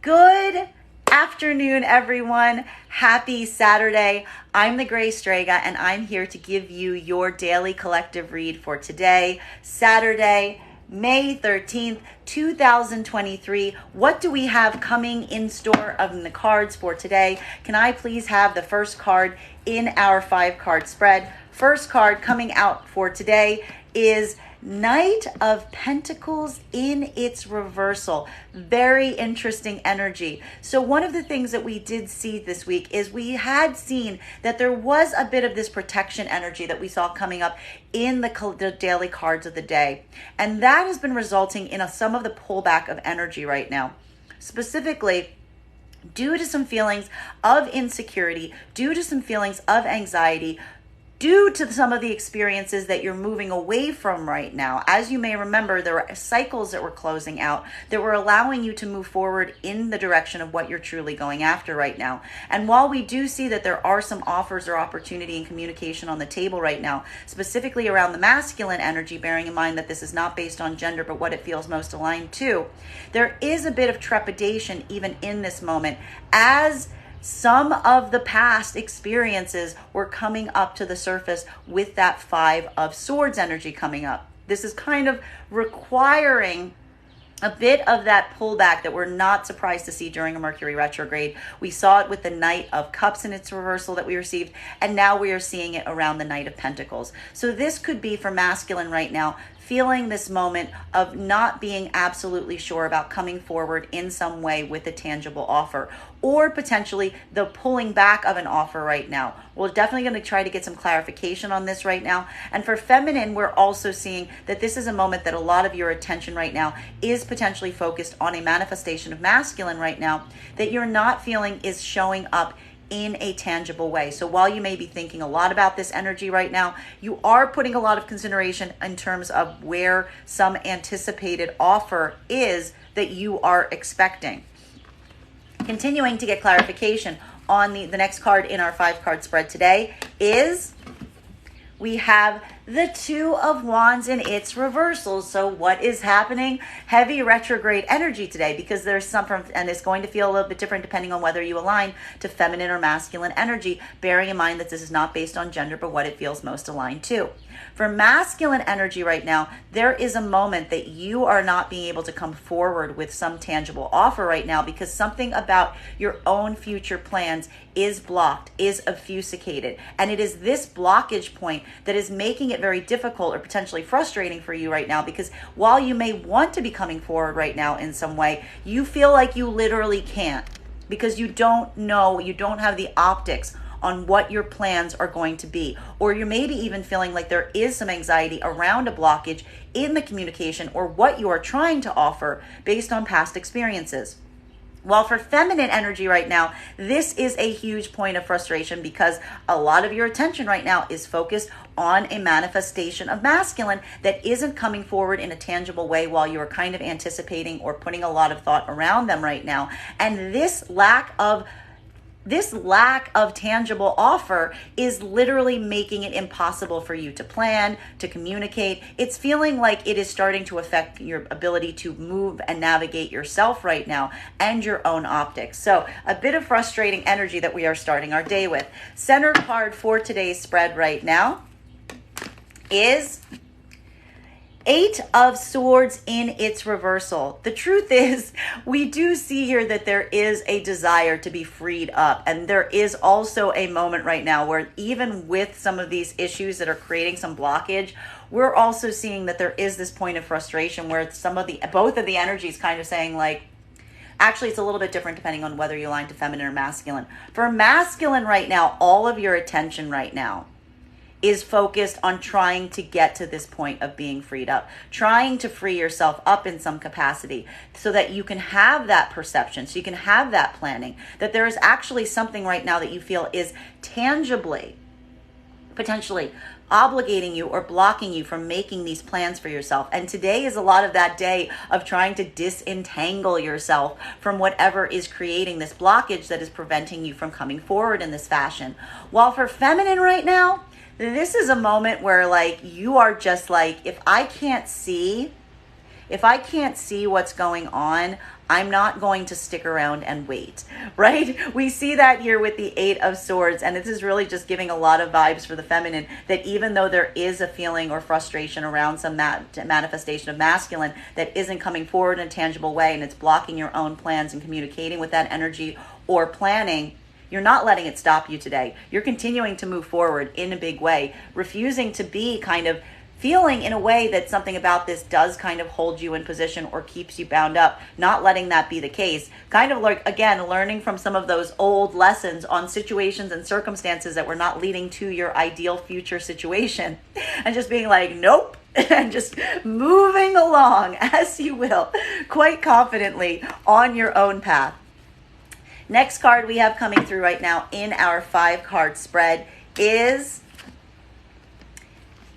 Good afternoon, everyone. Happy Saturday. I'm the Gray Strega, and I'm here to give you your daily collective read for today, Saturday, May 13th, 2023. What do we have coming in store of the cards for today? Can I please have the first card in our 5-card spread? First card coming out for today is Knight of Pentacles in its reversal. Very interesting energy. So one of the things that we did see this week is we had seen that there was a bit of this protection energy that we saw coming up in the daily cards of the day. And that has been resulting in some of the pullback of energy right now. Specifically, due to some feelings of insecurity, due to some feelings of anxiety, due to some of the experiences that you're moving away from right now. As you may remember, there were cycles that were closing out that were allowing you to move forward in the direction of what you're truly going after right now. And while we do see that there are some offers or opportunity and communication on the table right now, specifically around the masculine energy, bearing in mind that this is not based on gender, but what it feels most aligned to, there is a bit of trepidation even in this moment as some of the past experiences were coming up to the surface with that 5 of Swords energy coming up. This is kind of requiring a bit of that pullback that we're not surprised to see during a Mercury retrograde. We saw it with the Knight of Cups in its reversal that we received, and now we are seeing it around the Knight of Pentacles. So this could be for masculine right now, feeling this moment of not being absolutely sure about coming forward in some way with a tangible offer, or potentially the pulling back of an offer right now. We're definitely going to try to get some clarification on this right now. And for feminine, we're also seeing that this is a moment that a lot of your attention right now is potentially focused on a manifestation of masculine right now that you're not feeling is showing up in a tangible way. So while you may be thinking a lot about this energy right now, you are putting a lot of consideration in terms of where some anticipated offer is that you are expecting. Continuing to get clarification on the next card in our 5-card spread today is we have the 2 of Wands in its reversal. So what is happening? Heavy retrograde energy today, because there's some, and it's going to feel a little bit different depending on whether you align to feminine or masculine energy, bearing in mind that this is not based on gender, but what it feels most aligned to. For masculine energy right now, there is a moment that you are not being able to come forward with some tangible offer right now because something about your own future plans is blocked, is obfuscated. And it is this blockage point that is making it very difficult or potentially frustrating for you right now, because while you may want to be coming forward right now in some way, you feel like you literally can't because you don't know, you don't have the optics on what your plans are going to be. Or you're maybe even feeling like there is some anxiety around a blockage in the communication or what you are trying to offer based on past experiences. While for feminine energy right now, this is a huge point of frustration because a lot of your attention right now is focused on a manifestation of masculine that isn't coming forward in a tangible way while you are kind of anticipating or putting a lot of thought around them right now. And this lack of tangible offer is literally making it impossible for you to plan, to communicate. It's feeling like it is starting to affect your ability to move and navigate yourself right now and your own optics. So a bit of frustrating energy that we are starting our day with. Center card for today's spread right now is 8 of Swords in its reversal. The truth is, we do see here that there is a desire to be freed up. And there is also a moment right now where even with some of these issues that are creating some blockage, we're also seeing that there is this point of frustration where both of the energies kind of saying like, actually, it's a little bit different depending on whether you align to feminine or masculine. For masculine right now, all of your attention right now is focused on trying to get to this point of being freed up, trying to free yourself up in some capacity so that you can have that perception, so you can have that planning, that there is actually something right now that you feel is tangibly, potentially obligating you or blocking you from making these plans for yourself. And today is a lot of that day of trying to disentangle yourself from whatever is creating this blockage that is preventing you from coming forward in this fashion. While for feminine right now, this is a moment where like you are just like, if I can't see what's going on, I'm not going to stick around and wait, right? We see that here with the Eight of Swords, and this is really just giving a lot of vibes for the feminine, that even though there is a feeling or frustration around some manifestation of masculine that isn't coming forward in a tangible way, and it's blocking your own plans and communicating with that energy or planning, you're not letting it stop you today. You're continuing to move forward in a big way, refusing to be kind of feeling in a way that something about this does kind of hold you in position or keeps you bound up, not letting that be the case. Kind of like, again, learning from some of those old lessons on situations and circumstances that were not leading to your ideal future situation, and just being like, nope, and just moving along as you will, quite confidently on your own path. Next card we have coming through right now in our 5-card spread is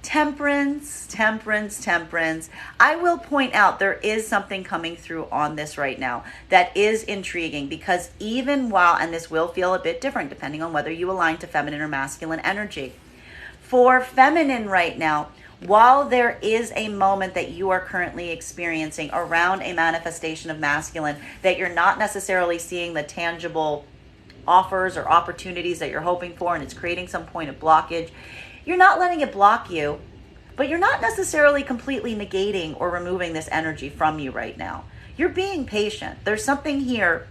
Temperance, temperance, temperance. I will point out there is something coming through on this right now that is intriguing, because even while, and this will feel a bit different depending on whether you align to feminine or masculine energy. For feminine right now, while there is a moment that you are currently experiencing around a manifestation of masculine, that you're not necessarily seeing the tangible offers or opportunities that you're hoping for, and it's creating some point of blockage, you're not letting it block you, but you're not necessarily completely negating or removing this energy from you right now. You're being patient. There's something here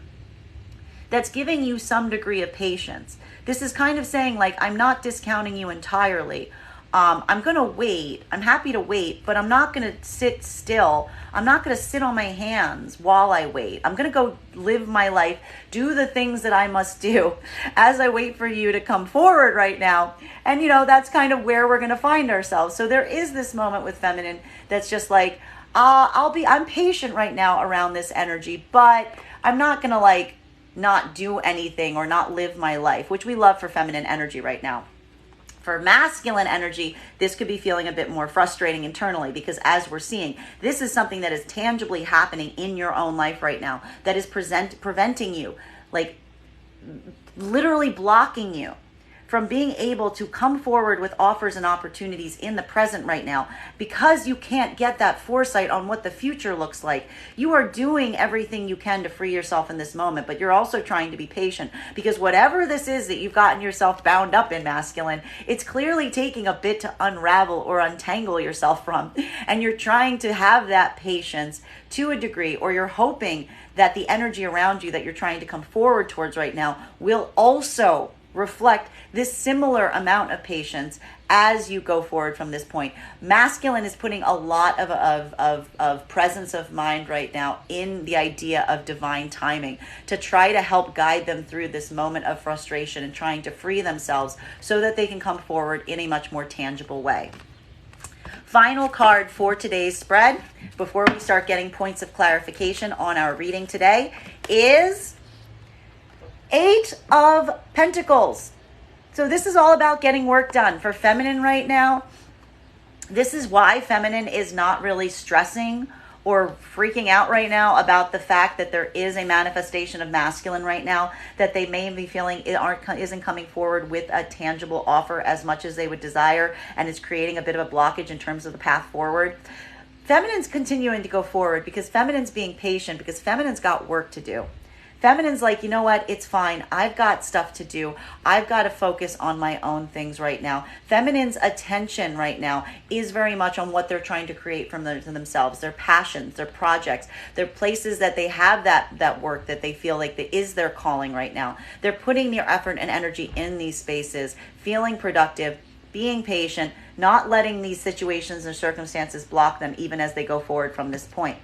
that's giving you some degree of patience. This is kind of saying, like, I'm not discounting you entirely. I'm going to wait. I'm happy to wait, but I'm not going to sit still. I'm not going to sit on my hands while I wait. I'm going to go live my life, do the things that I must do as I wait for you to come forward right now. And, that's kind of where we're going to find ourselves. So there is this moment with feminine that's just like, I'm patient right now around this energy, but I'm not going to not do anything or not live my life, which we love for feminine energy right now. For masculine energy, this could be feeling a bit more frustrating internally, because as we're seeing, this is something that is tangibly happening in your own life right now that is preventing you, literally blocking you from being able to come forward with offers and opportunities in the present right now, because you can't get that foresight on what the future looks like. You are doing everything you can to free yourself in this moment, but you're also trying to be patient, because whatever this is that you've gotten yourself bound up in masculine, it's clearly taking a bit to unravel or untangle yourself from. And you're trying to have that patience to a degree, or you're hoping that the energy around you that you're trying to come forward towards right now will also reflect this similar amount of patience as you go forward from this point. Masculine is putting a lot of presence of mind right now in the idea of divine timing to try to help guide them through this moment of frustration and trying to free themselves so that they can come forward in a much more tangible way. Final card for today's spread, before we start getting points of clarification on our reading today, is 8 of Pentacles. So this is all about getting work done for feminine right now. This is why feminine is not really stressing or freaking out right now about the fact that there is a manifestation of masculine right now, that they may be feeling isn't coming forward with a tangible offer as much as they would desire, and it's creating a bit of a blockage in terms of the path forward. Feminine's continuing to go forward because feminine's being patient, because feminine's got work to do. Feminine's like, you know what? It's fine. I've got stuff to do. I've got to focus on my own things right now. Feminine's attention right now is very much on what they're trying to create from themselves, their passions, their projects, their places that they have that work that they feel like that is their calling right now. They're putting their effort and energy in these spaces, feeling productive, being patient, not letting these situations and circumstances block them even as they go forward from this point.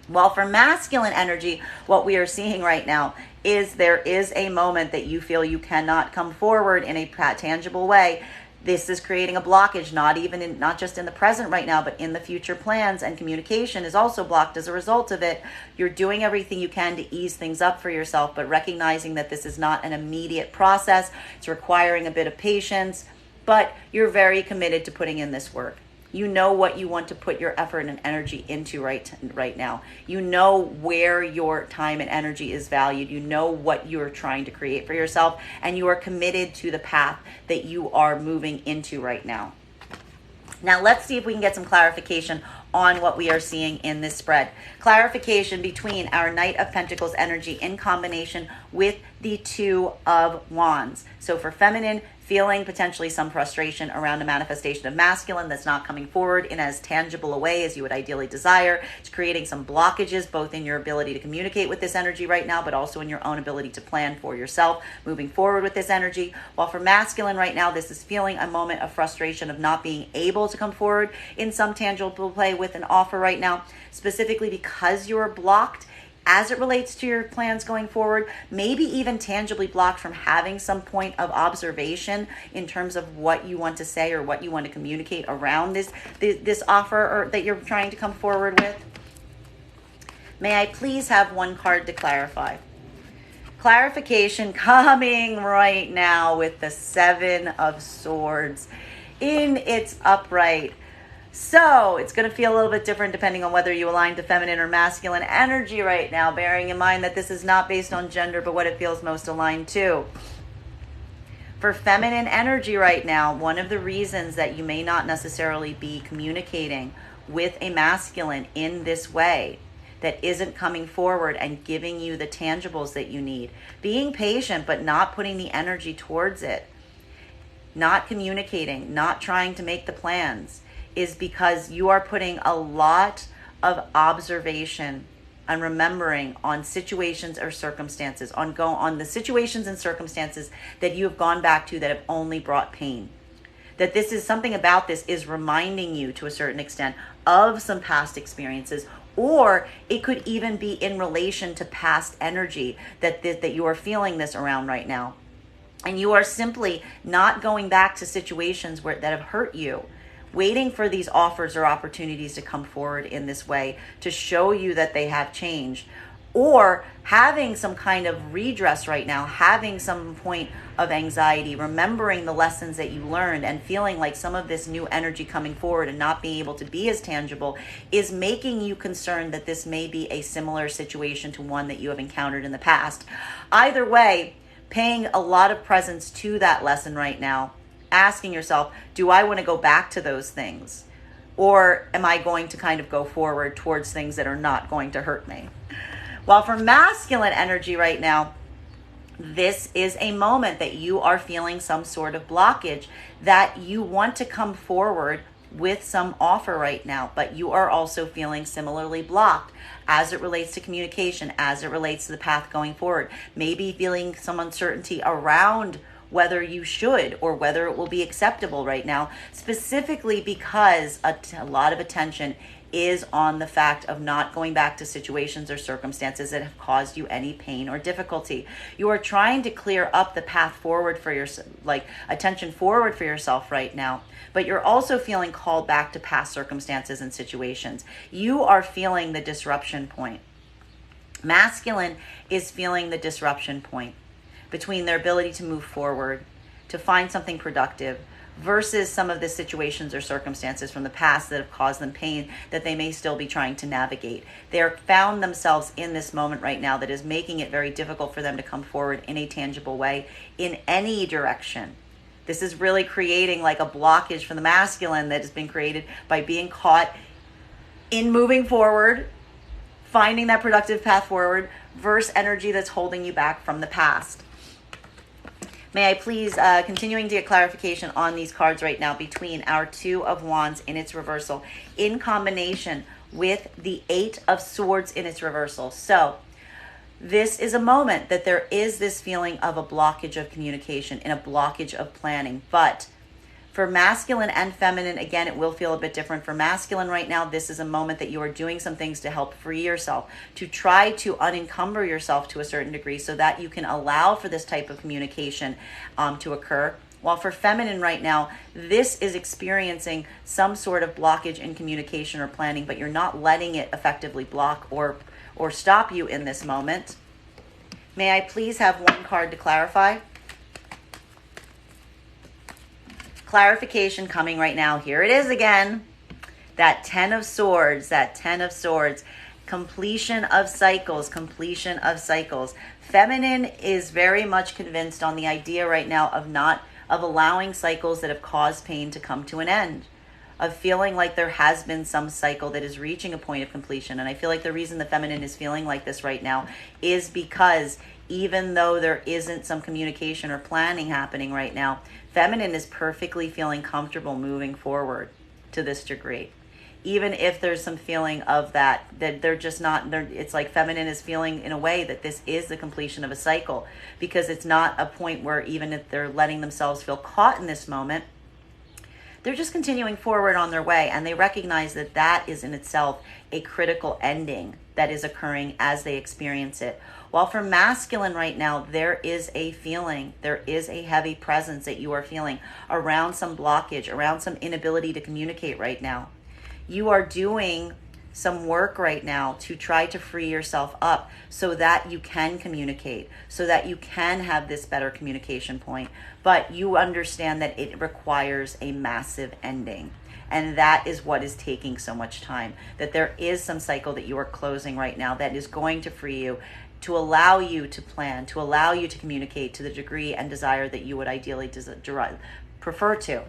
Well, for masculine energy, what we are seeing right now is there is a moment that you feel you cannot come forward in a tangible way. This is creating a blockage, not just in the present right now, but in the future plans, and communication is also blocked as a result of it. You're doing everything you can to ease things up for yourself, but recognizing that this is not an immediate process. It's requiring a bit of patience, but you're very committed to putting in this work. You know what you want to put your effort and energy into right now. You know where your time and energy is valued. You know what you're trying to create for yourself, and you are committed to the path that you are moving into right now. Now, let's see if we can get some clarification on what we are seeing in this spread. Clarification between our Knight of Pentacles energy in combination with the Two of Wands. So for feminine, feeling potentially some frustration around a manifestation of masculine that's not coming forward in as tangible a way as you would ideally desire. It's creating some blockages both in your ability to communicate with this energy right now, but also in your own ability to plan for yourself moving forward with this energy. While for masculine right now, this is feeling a moment of frustration of not being able to come forward in some tangible play with an offer right now, specifically because you're blocked as it relates to your plans going forward, maybe even tangibly blocked from having some point of observation in terms of what you want to say or what you want to communicate around this offer or that you're trying to come forward with. May I please have one card to clarify? Clarification coming right now with the Seven of Swords in its upright. So it's going to feel a little bit different depending on whether you align to feminine or masculine energy right now, bearing in mind that this is not based on gender, but what it feels most aligned to. For feminine energy right now, one of the reasons that you may not necessarily be communicating with a masculine in this way that isn't coming forward and giving you the tangibles that you need, being patient but not putting the energy towards it, not communicating, not trying to make the plans, is because you are putting a lot of observation and remembering on situations or circumstances, on the situations and circumstances that you have gone back to that have only brought pain. That this is something about this is reminding you to a certain extent of some past experiences, or it could even be in relation to past energy that you are feeling this around right now. And you are simply not going back to situations that have hurt you, waiting for these offers or opportunities to come forward in this way to show you that they have changed, or having some kind of redress right now, having some point of anxiety, remembering the lessons that you learned and feeling like some of this new energy coming forward and not being able to be as tangible is making you concerned that this may be a similar situation to one that you have encountered in the past. Either way, paying a lot of presence to that lesson right now, asking yourself, do I want to go back to those things? Or am I going to kind of go forward towards things that are not going to hurt me? While for masculine energy right now, this is a moment that you are feeling some sort of blockage, that you want to come forward with some offer right now, but you are also feeling similarly blocked as it relates to communication, as it relates to the path going forward. Maybe feeling some uncertainty around whether you should or whether it will be acceptable right now, specifically because a lot of attention is on the fact of not going back to situations or circumstances that have caused you any pain or difficulty. You are trying to clear up the path forward for your, attention forward for yourself right now, but you're also feeling called back to past circumstances and situations. You are feeling the disruption point. Masculine is feeling the disruption point between their ability to move forward, to find something productive, versus some of the situations or circumstances from the past that have caused them pain that they may still be trying to navigate. They're found themselves in this moment right now that is making it very difficult for them to come forward in a tangible way in any direction. This is really creating like a blockage for the masculine that has been created by being caught in moving forward, finding that productive path forward, versus energy that's holding you back from the past. May I please, continuing to get clarification on these cards right now between our Two of Wands in its reversal in combination with the Eight of Swords in its reversal. So this is a moment that there is this feeling of a blockage of communication and a blockage of planning. But for masculine and feminine, again, it will feel a bit different. For masculine right now, this is a moment that you are doing some things to help free yourself, to try to unencumber yourself to a certain degree so that you can allow for this type of communication to occur. While for feminine right now, this is experiencing some sort of blockage in communication or planning, but you're not letting it effectively block or stop you in this moment. May I please have one card to clarify? Clarification coming right now. Here it is again. That Ten of Swords, completion of cycles. Feminine is very much convinced on the idea right now of allowing cycles that have caused pain to come to an end, of feeling like there has been some cycle that is reaching a point of completion. And I feel like the reason the feminine is feeling like this right now is because even though there isn't some communication or planning happening right now, feminine is perfectly feeling comfortable moving forward to this degree. Even if there's some feeling of that they're just not, it's like feminine is feeling in a way that this is the completion of a cycle, because it's not a point where even if they're letting themselves feel caught in this moment, they're just continuing forward on their way, and they recognize that that is in itself a critical ending that is occurring as they experience it. While for masculine right now, there is a feeling, there is a heavy presence that you are feeling around some blockage, around some inability to communicate right now. You are doing some work right now to try to free yourself up so that you can communicate, so that you can have this better communication point. But you understand that it requires a massive ending. And that is what is taking so much time, that there is some cycle that you are closing right now that is going to free you, to allow you to plan, to allow you to communicate to the degree and desire that you would ideally prefer to.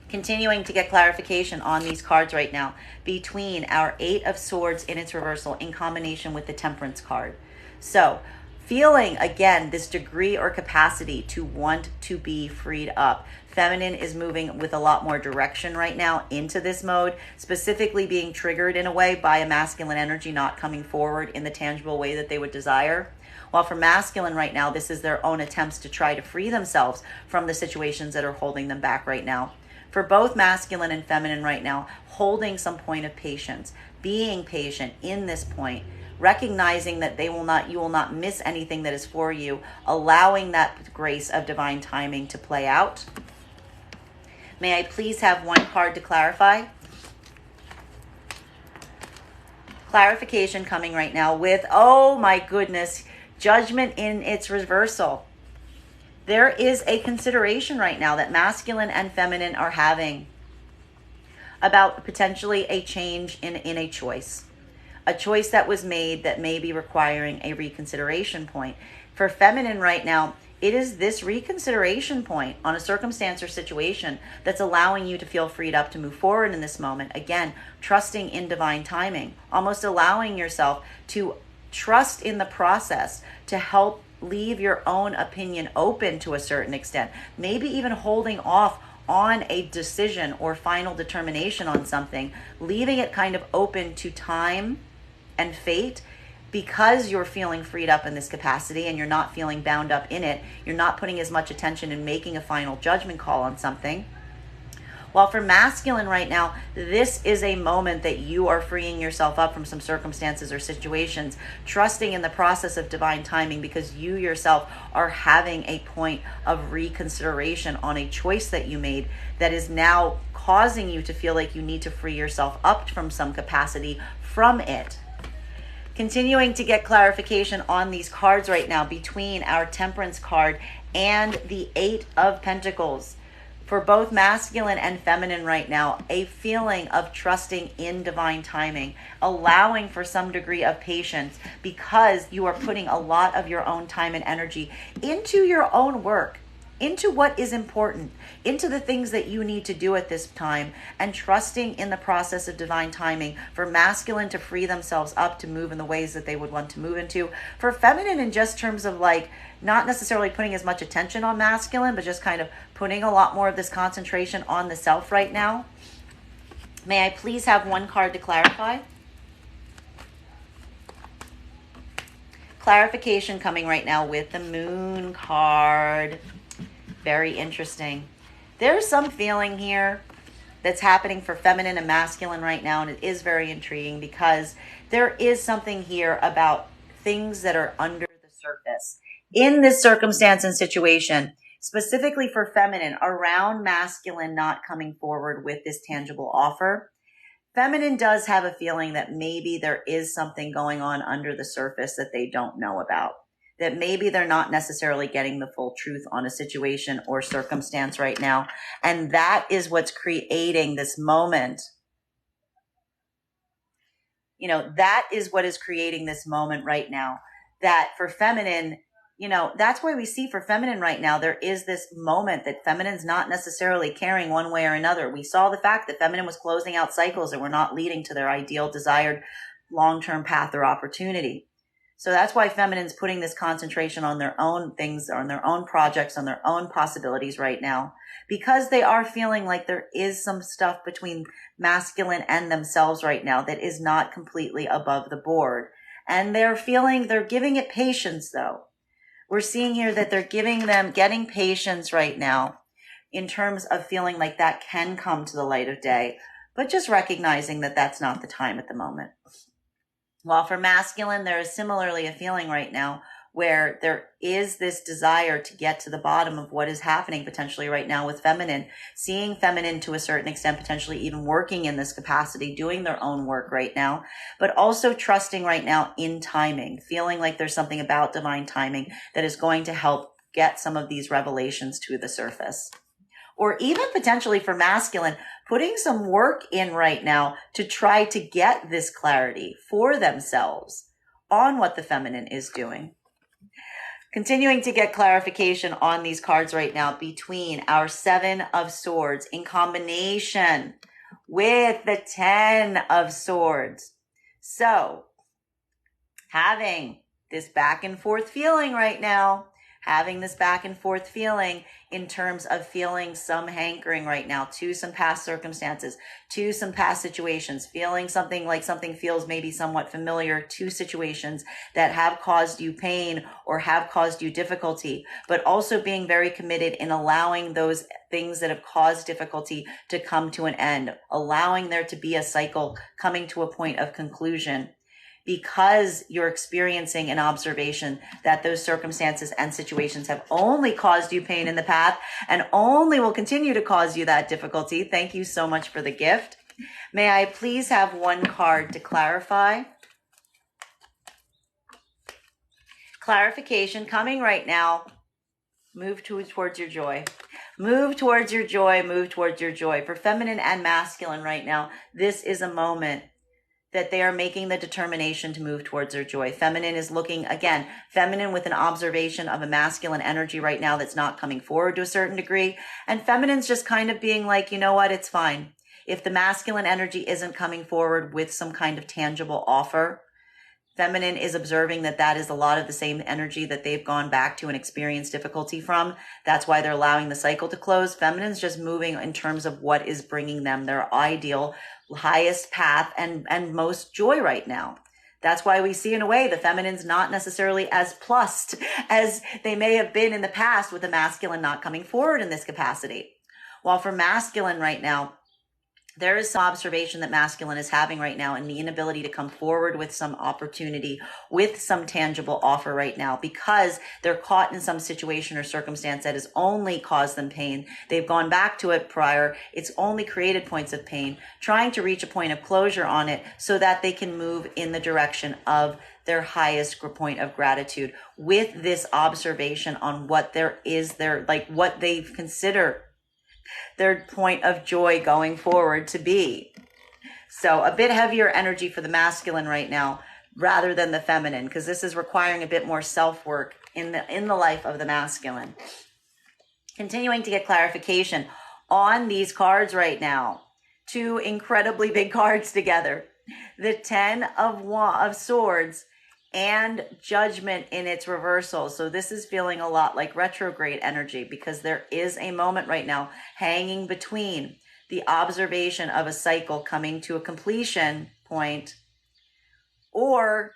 Continuing to get clarification on these cards right now between our Eight of Swords in its reversal in combination with the Temperance card. So feeling, again, this degree or capacity to want to be freed up. Feminine is moving with a lot more direction right now into this mode, specifically being triggered in a way by a masculine energy not coming forward in the tangible way that they would desire. While for masculine right now, this is their own attempts to try to free themselves from the situations that are holding them back right now. For both masculine and feminine right now, holding some point of patience, being patient in this point, recognizing that you will not miss anything that is for you, allowing that grace of divine timing to play out. May I please have one card to clarify? Clarification coming right now with, oh my goodness, Judgment in its reversal. There is a consideration right now that masculine and feminine are having about potentially a change in a choice that was made that may be requiring a reconsideration point. For feminine right now, it is this reconsideration point on a circumstance or situation that's allowing you to feel freed up to move forward in this moment. Again, trusting in divine timing, almost allowing yourself to trust in the process to help leave your own opinion open to a certain extent, maybe even holding off on a decision or final determination on something, leaving it kind of open to time and fate, because you're feeling freed up in this capacity and you're not feeling bound up in it. You're not putting as much attention in making a final judgment call on something. While for masculine right now, this is a moment that you are freeing yourself up from some circumstances or situations, trusting in the process of divine timing, because you yourself are having a point of reconsideration on a choice that you made that is now causing you to feel like you need to free yourself up from some capacity from it. Continuing to get clarification on these cards right now between our Temperance card and the Eight of Pentacles. For both masculine and feminine right now, a feeling of trusting in divine timing, allowing for some degree of patience, because you are putting a lot of your own time and energy into your own work, into what is important, into the things that you need to do at this time, and trusting in the process of divine timing for masculine to free themselves up to move in the ways that they would want to move into. For feminine, in just terms of like not necessarily putting as much attention on masculine, but just kind of putting a lot more of this concentration on the self right now. May I please have one card to clarify? Clarification coming right now with the Moon card. Very interesting. There's some feeling here that's happening for feminine and masculine right now, and it is very intriguing because there is something here about things that are under the surface in this circumstance and situation, specifically for feminine, around masculine not coming forward with this tangible offer. Feminine does have a feeling that maybe there is something going on under the surface that they don't know about, that maybe they're not necessarily getting the full truth on a situation or circumstance right now. And that is what's creating this moment. That is what is creating this moment right now. That for feminine, that's why we see for feminine right now, there is this moment that feminine's not necessarily caring one way or another. We saw the fact that feminine was closing out cycles that were not leading to their ideal desired long-term path or opportunity. So that's why feminine's putting this concentration on their own things, on their own projects, on their own possibilities right now, because they are feeling like there is some stuff between masculine and themselves right now that is not completely above the board. And they're giving it patience though. We're seeing here that they're getting patience right now in terms of feeling like that can come to the light of day, but just recognizing that that's not the time at the moment. While for masculine, there is similarly a feeling right now where there is this desire to get to the bottom of what is happening potentially right now with feminine, seeing feminine to a certain extent, potentially even working in this capacity, doing their own work right now, but also trusting right now in timing, feeling like there's something about divine timing that is going to help get some of these revelations to the surface. Or even potentially for masculine, putting some work in right now to try to get this clarity for themselves on what the feminine is doing. Continuing to get clarification on these cards right now between our 7 of Swords in combination with the 10 of Swords. So having this back and forth feeling right now, in terms of feeling some hankering right now to some past circumstances, to some past situations, feeling something like something feels maybe somewhat familiar to situations that have caused you pain or have caused you difficulty, but also being very committed in allowing those things that have caused difficulty to come to an end, allowing there to be a cycle coming to a point of conclusion, because you're experiencing an observation that those circumstances and situations have only caused you pain in the past and only will continue to cause you that difficulty. Thank you so much for the gift. May I please have one card to clarify? Clarification coming right now. Move towards your joy. Move towards your joy. Move towards your joy. For feminine and masculine right now, this is a moment that they are making the determination to move towards their joy. Feminine is looking, again, feminine with an observation of a masculine energy right now that's not coming forward to a certain degree. And feminine's just kind of being like, you know what, it's fine. If the masculine energy isn't coming forward with some kind of tangible offer, feminine is observing that is a lot of the same energy that they've gone back to and experienced difficulty from. That's why they're allowing the cycle to close. Feminine's just moving in terms of what is bringing them their ideal, highest path and most joy right now. That's why we see in a way the feminine's not necessarily as plussed as they may have been in the past with the masculine not coming forward in this capacity. While for masculine right now, there is some observation that masculine is having right now and the inability to come forward with some opportunity, with some tangible offer right now, because they're caught in some situation or circumstance that has only caused them pain. They've gone back to it prior. It's only created points of pain, trying to reach a point of closure on it so that they can move in the direction of their highest point of gratitude with this observation on what what they consider their point of joy going forward to be. So a bit heavier energy for the masculine right now rather than the feminine, because this is requiring a bit more self-work in the life of the masculine. Continuing to get clarification on these cards right now. 2 incredibly big cards together. The 10 of Swords and Judgment in its reversal. So this is feeling a lot like retrograde energy, because there is a moment right now hanging between the observation of a cycle coming to a completion point, or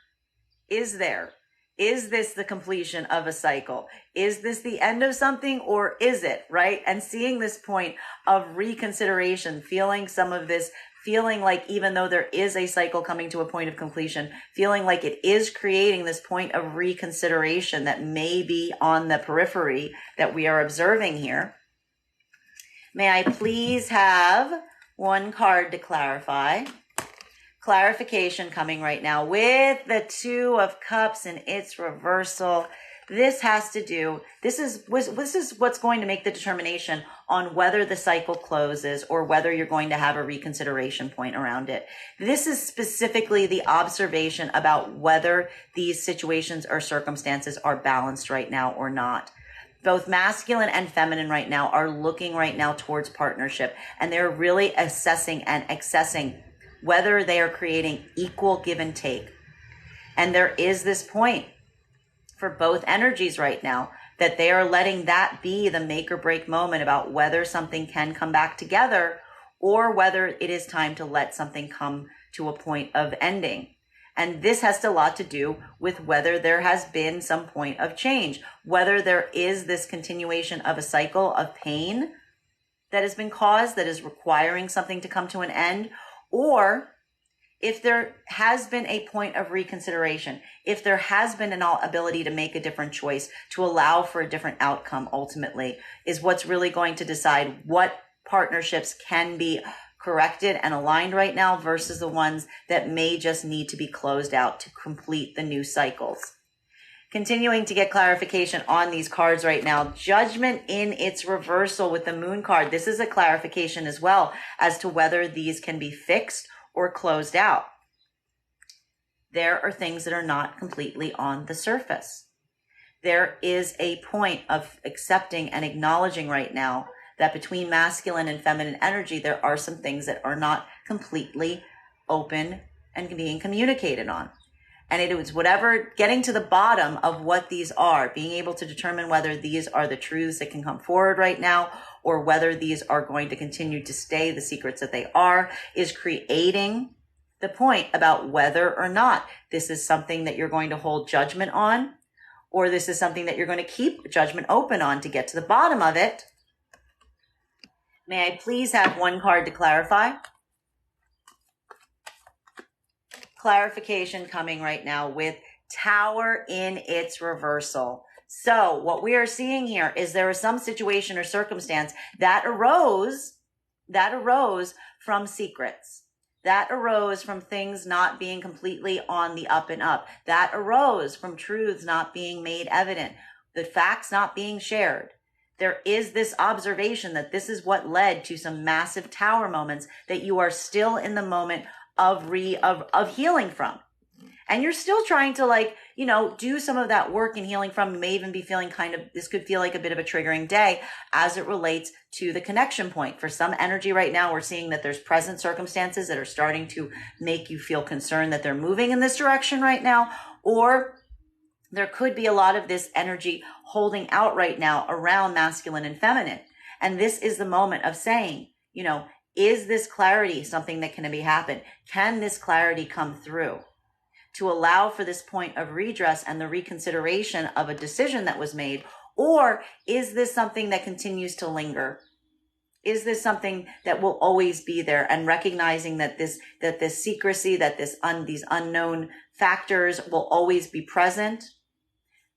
is this the completion of a cycle? Is this the end of something, or is it, right? And seeing this point of reconsideration, feeling some of this, feeling like even though there is a cycle coming to a point of completion, feeling like it is creating this point of reconsideration that may be on the periphery that we are observing here. May I please have one card to clarify? Clarification coming right now with the Two of Cups and its reversal. This has to do, this is what's going to make the determination on whether the cycle closes or whether you're going to have a reconsideration point around it. This is specifically the observation about whether these situations or circumstances are balanced right now or not. Both masculine and feminine right now are looking right now towards partnership, and they're really assessing and accessing whether they are creating equal give and take. And there is this point for both energies right now that they are letting that be the make or break moment about whether something can come back together or whether it is time to let something come to a point of ending. And this has a lot to do with whether there has been some point of change, whether there is this continuation of a cycle of pain that has been caused, that is requiring something to come to an end, or if there has been a point of reconsideration, if there has been an ability to make a different choice, to allow for a different outcome ultimately, is what's really going to decide what partnerships can be corrected and aligned right now versus the ones that may just need to be closed out to complete the new cycles. Continuing to get clarification on these cards right now, Judgment in its reversal with the Moon card. This is a clarification as well as to whether these can be fixed or closed out. There are things that are not completely on the surface. There is a point of accepting and acknowledging right now that between masculine and feminine energy, there are some things that are not completely open and being communicated on. And it was whatever, getting to the bottom of what these are, being able to determine whether these are the truths that can come forward right now, or whether these are going to continue to stay the secrets that they are, is creating the point about whether or not this is something that you're going to hold judgment on, or this is something that you're going to keep judgment open on to get to the bottom of it. May I please have one card to clarify? Clarification coming right now with Tower in its reversal. So what we are seeing here is there is some situation or circumstance that arose from secrets, that arose from things not being completely on the up and up, that arose from truths not being made evident, the facts not being shared. There is this observation that this is what led to some massive tower moments that you are still in the moment of healing from. And you're still trying to do some of that work and healing from. You may even be feeling this could feel like a bit of a triggering day as it relates to the connection point. For some energy right now, we're seeing that there's present circumstances that are starting to make you feel concerned that they're moving in this direction right now, or there could be a lot of this energy holding out right now around masculine and feminine. And this is the moment of saying, is this clarity something that can happen? Can this clarity come through to allow for this point of redress and the reconsideration of a decision that was made? Or is this something that continues to linger? Is this something that will always be there, and recognizing that this secrecy, that these unknown factors will always be present?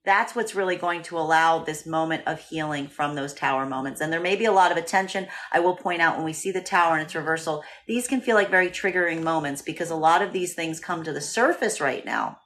That's what's really going to allow this moment of healing from those tower moments. And there may be a lot of attention. I will point out, when we see the tower and its reversal, these can feel like very triggering moments because a lot of these things come to the surface right now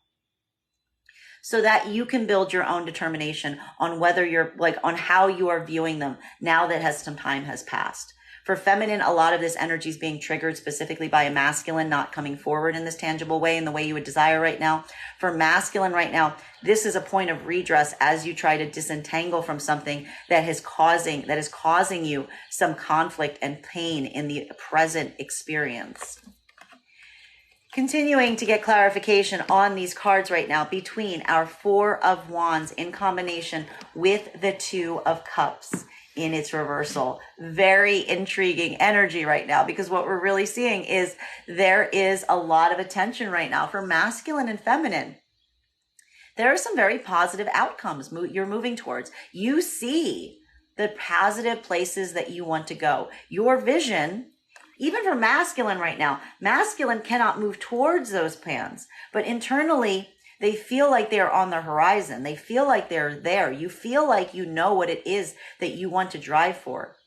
so that you can build your own determination on whether on how you are viewing them now that some time has passed. For feminine, a lot of this energy is being triggered specifically by a masculine not coming forward in this tangible way, in the way you would desire right now. For masculine right now, this is a point of redress as you try to disentangle from something that is causing you some conflict and pain in the present experience. Continuing to get clarification on these cards right now between our Four of Wands in combination with the Two of Cups in its reversal. Very intriguing energy right now, because what we're really seeing is there is a lot of attention right now for masculine and feminine. There are some very positive outcomes you're moving towards. You see the positive places that you want to go. Your vision, even for masculine right now, masculine cannot move towards those plans, but internally they feel like they're on the horizon. They feel like they're there. You feel like you know what it is that you want to drive for.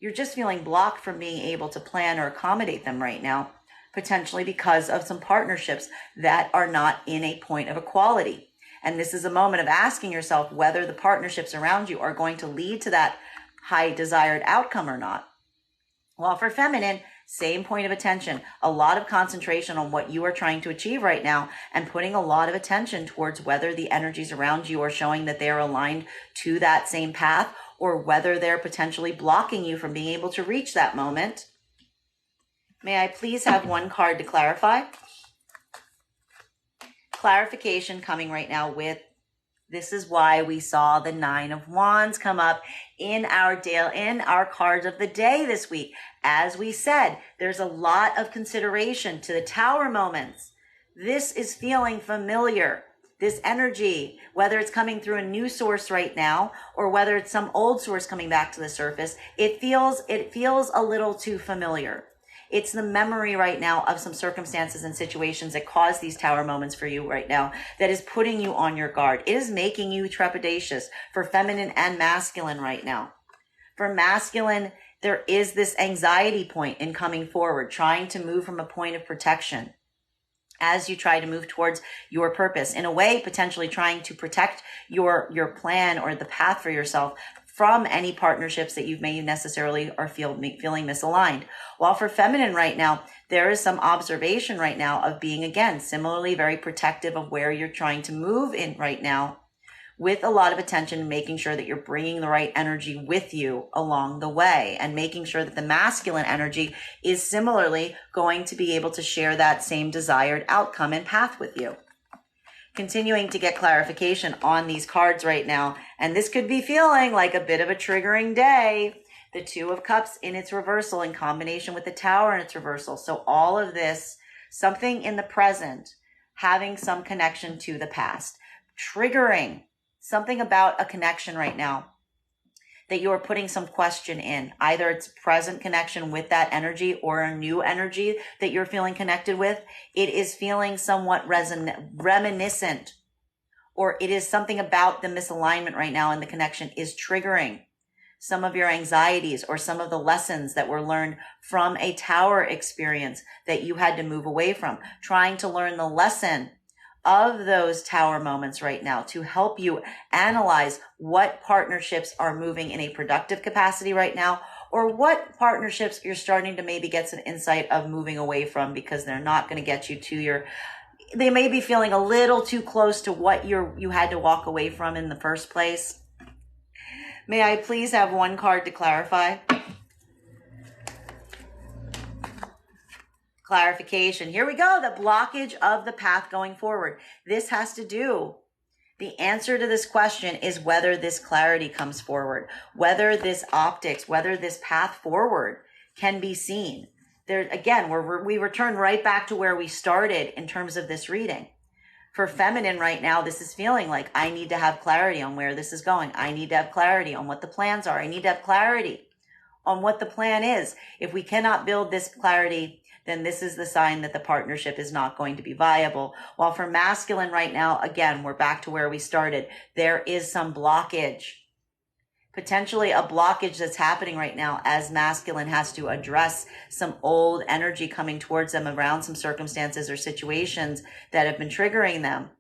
You're just feeling blocked from being able to plan or accommodate them right now. potentially because of some partnerships that are not in a point of equality. And this is a moment of asking yourself whether the partnerships around you are going to lead to that high desired outcome or not. While for feminine, same point of attention, a lot of concentration on what you are trying to achieve right now and putting a lot of attention towards whether the energies around you are showing that they are aligned to that same path or whether they're potentially blocking you from being able to reach that moment. May I please have one card to clarify? Clarification coming right now with, this is why we saw the 9 of Wands come up in our cards of the day this week. As we said, there's a lot of consideration to the Tower moments. This is feeling familiar. This energy, whether it's coming through a new source right now or whether it's some old source coming back to the surface, it feels a little too familiar. It's the memory right now of some circumstances and situations that cause these Tower moments for you right now that is putting you on your guard. It is making you trepidatious for feminine and masculine right now. For masculine, there is this anxiety point in coming forward, trying to move from a point of protection as you try to move towards your purpose. In a way, potentially trying to protect your plan or the path for yourself from any partnerships that you may necessarily are feeling misaligned. While for feminine right now, there is some observation right now of being, again, similarly very protective of where you're trying to move in right now, with a lot of attention, making sure that you're bringing the right energy with you along the way and making sure that the masculine energy is similarly going to be able to share that same desired outcome and path with you. Continuing to get clarification on these cards right now, and this could be feeling like a bit of a triggering day. The 2 of Cups in its reversal in combination with the Tower in its reversal. So all of this, something in the present, having some connection to the past, triggering something about a connection right now that you are putting some question in. Either it's present connection with that energy or a new energy that you're feeling connected with. It is feeling somewhat reminiscent, or it is something about the misalignment right now and the connection is triggering some of your anxieties or some of the lessons that were learned from a Tower experience that you had to move away from, trying to learn the lesson of those Tower moments right now to help you analyze what partnerships are moving in a productive capacity right now, or what partnerships you're starting to maybe get some insight of moving away from because they're not going to get you to they may be feeling a little too close to what you had to walk away from in the first place. May I please have one card to clarify? Clarification. Here we go. The blockage of the path going forward. This has to do, the answer to this question is whether this clarity comes forward, whether this optics, whether this path forward can be seen. There, again, we return right back to where we started in terms of this reading. For feminine right now, this is feeling like I need to have clarity on where this is going. I need to have clarity on what the plans are. I need to have clarity on what the plan is. If we cannot build this clarity, then this is the sign that the partnership is not going to be viable. While for masculine right now, again, we're back to where we started. There is some blockage, potentially a blockage that's happening right now as masculine has to address some old energy coming towards them around some circumstances or situations that have been triggering them,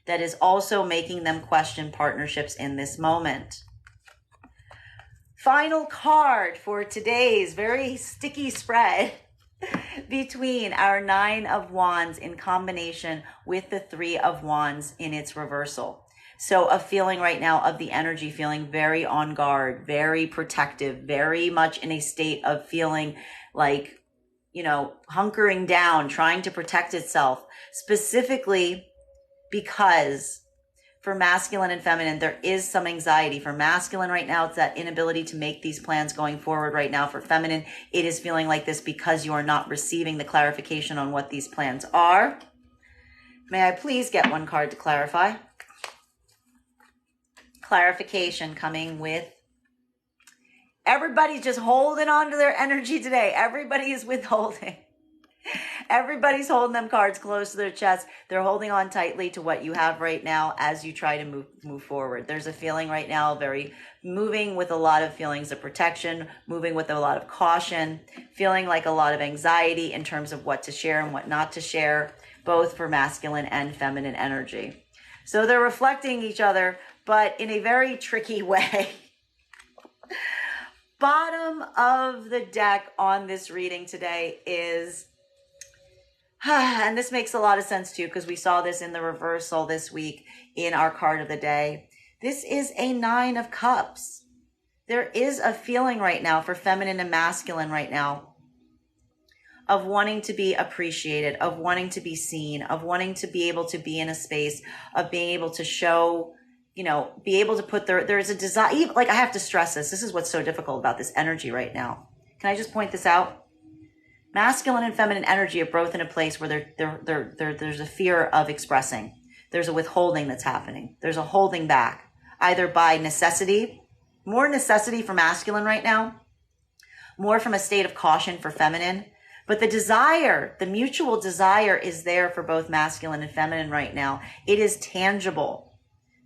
that is also making them question partnerships in this moment. Final card for today's very sticky spread between our 9 of Wands in combination with the 3 of Wands in its reversal. So a feeling right now of the energy feeling very on guard, very protective, very much in a state of feeling like, hunkering down, trying to protect itself, specifically because for masculine and feminine, there is some anxiety. For masculine right now, it's that inability to make these plans going forward right now. For feminine, it is feeling like this because you are not receiving the clarification on what these plans are. May I please get one card to clarify? Clarification coming with, everybody's just holding on to their energy today. Everybody is withholding. Everybody's holding them cards close to their chest. They're holding on tightly to what you have right now as you try to move forward. There's a feeling right now, very moving with a lot of feelings of protection, moving with a lot of caution, feeling like a lot of anxiety in terms of what to share and what not to share, both for masculine and feminine energy. So they're reflecting each other, but in a very tricky way. Bottom of the deck on this reading today is, and this makes a lot of sense too, because we saw this in the reversal this week in our card of the day. This is a 9 of Cups. There is a feeling right now for feminine and masculine right now of wanting to be appreciated, of wanting to be seen, of wanting to be able to be in a space of being able to show, be able to put there's a desire, like I have to stress this. This is what's so difficult about this energy right now. Can I just point this out? Masculine and feminine energy are both in a place where there's a fear of expressing. There's a withholding that's happening. There's a holding back, either by necessity, more necessity for masculine right now, more from a state of caution for feminine. But the desire, the mutual desire is there for both masculine and feminine right now. It is tangible.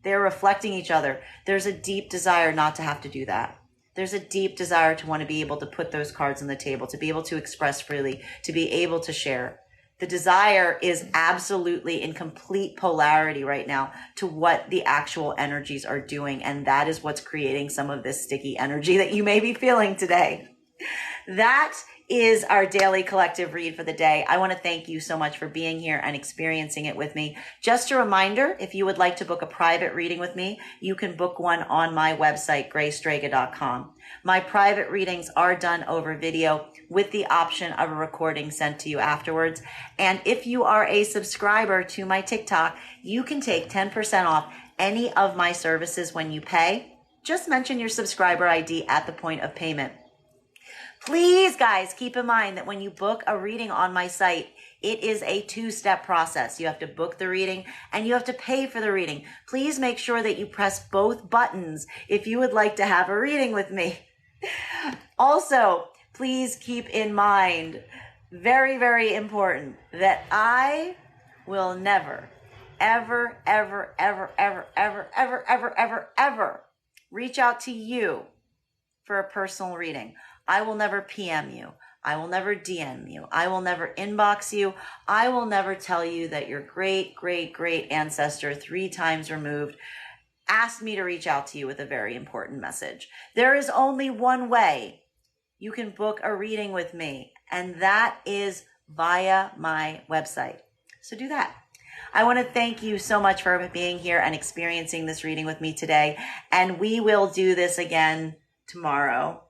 They're reflecting each other. There's a deep desire not to have to do that. There's a deep desire to want to be able to put those cards on the table, to be able to express freely, to be able to share. The desire is absolutely in complete polarity right now to what the actual energies are doing. And that is what's creating some of this sticky energy that you may be feeling today. That is our daily collective read for the day. I want to thank you so much for being here and experiencing it with me. Just a reminder, if you would like to book a private reading with me, you can book one on my website, graystrega.com. My private readings are done over video with the option of a recording sent to you afterwards. And if you are a subscriber to my TikTok, you can take 10% off any of my services when you pay. Just mention your subscriber ID at the point of payment. Please, guys, keep in mind that when you book a reading on my site, it is a 2-step process. You have to book the reading and you have to pay for the reading. Please make sure that you press both buttons if you would like to have a reading with me. Also, please keep in mind, very, very important, that I will never, ever, ever, ever, ever, ever, ever, ever, ever, ever reach out to you for a personal reading. I will never PM you. I will never DM you. I will never inbox you. I will never tell you that your great, great, great ancestor 3 times removed asked me to reach out to you with a very important message. There is only one way you can book a reading with me, and that is via my website. So do that. I want to thank you so much for being here and experiencing this reading with me today, and we will do this again tomorrow.